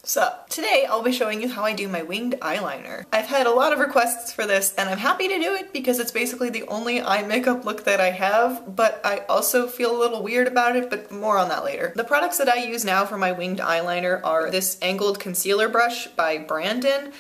So, today I'll be showing you how I do my winged eyeliner. I've had a lot of requests for this and I'm happy to do it because it's basically the only eye makeup look that I have, but I also feel a little weird about it, but more on that later. The products that I use now for my winged eyeliner are this angled concealer brush by Brandon.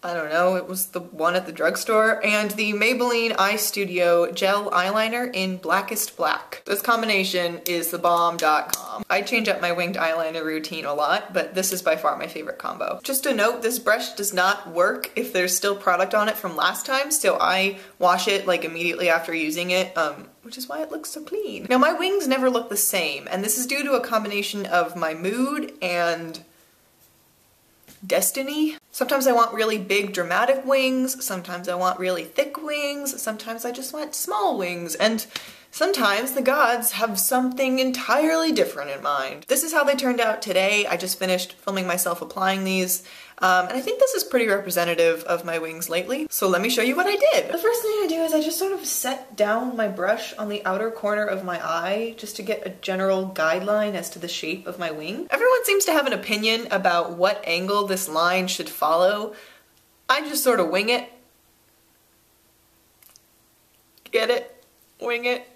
I don't know, it was the one at the drugstore, and the Maybelline Eye Studio Gel Eyeliner in Blackest Black. This combination is the bomb.com. I change up my winged eyeliner routine a lot, but this is by far my favorite combo. Just a note, this brush does not work if there's still product on it from last time, so I wash it like immediately after using it, which is why it looks so clean. Now my wings never look the same, and this is due to a combination of my mood and destiny. Sometimes I want really big dramatic wings, sometimes I want really thick wings, sometimes I just want small wings, and sometimes the gods have something entirely different in mind. This is how they turned out today. I just finished filming myself applying these, and I think this is pretty representative of my wings lately. So let me show you what I did. The first thing I do is I just sort of set down my brush on the outer corner of my eye just to get a general guideline as to the shape of my wing. Everyone seems to have an opinion about what angle this line should follow. I just sort of wing it. Get it? Wing it.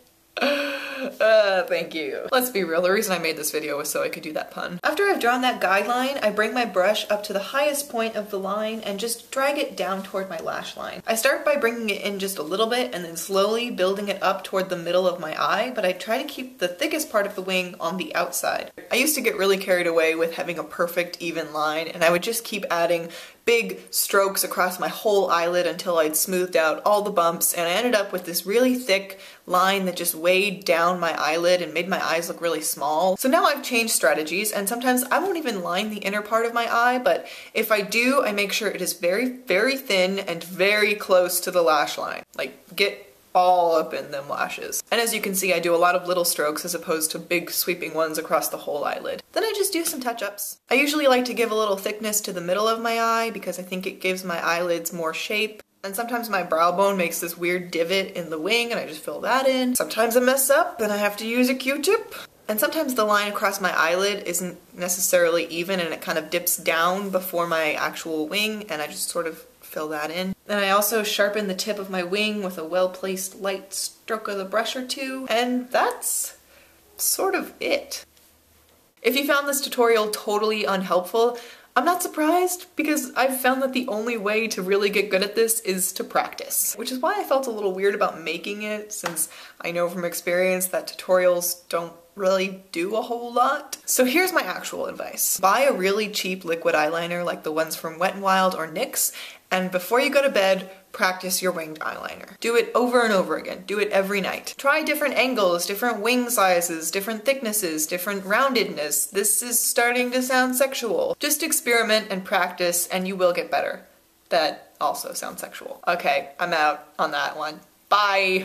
Thank you. Let's be real, the reason I made this video was so I could do that pun. After I've drawn that guideline, I bring my brush up to the highest point of the line and just drag it down toward my lash line. I start by bringing it in just a little bit and then slowly building it up toward the middle of my eye, but I try to keep the thickest part of the wing on the outside. I used to get really carried away with having a perfect even line, and I would just keep adding big strokes across my whole eyelid until I'd smoothed out all the bumps, and I ended up with this really thick line that just weighed down my eyelid and made my eyes look really small. So now I've changed strategies, and sometimes I won't even line the inner part of my eye, but if I do, I make sure it is very, very thin and very close to the lash line. Like, get all up in them lashes. And as you can see, I do a lot of little strokes as opposed to big sweeping ones across the whole eyelid. Then I just do some touch-ups. I usually like to give a little thickness to the middle of my eye because I think it gives my eyelids more shape. And sometimes my brow bone makes this weird divot in the wing and I just fill that in. Sometimes I mess up and I have to use a Q-tip. And sometimes the line across my eyelid isn't necessarily even and it kind of dips down before my actual wing, and I just sort of fill that in. Then I also sharpen the tip of my wing with a well-placed light stroke of the brush or two, and that's sort of it. If you found this tutorial totally unhelpful, I'm not surprised, because I've found that the only way to really get good at this is to practice. Which is why I felt a little weird about making it, since I know from experience that tutorials don't really do a whole lot. So here's my actual advice. Buy a really cheap liquid eyeliner like the ones from Wet n Wild or NYX, and before you go to bed, practice your winged eyeliner. Do it over and over again. Do it every night. Try different angles, different wing sizes, different thicknesses, different roundedness. This is starting to sound sexual. Just experiment and practice and you will get better. That also sounds sexual. Okay, I'm out on that one. Bye!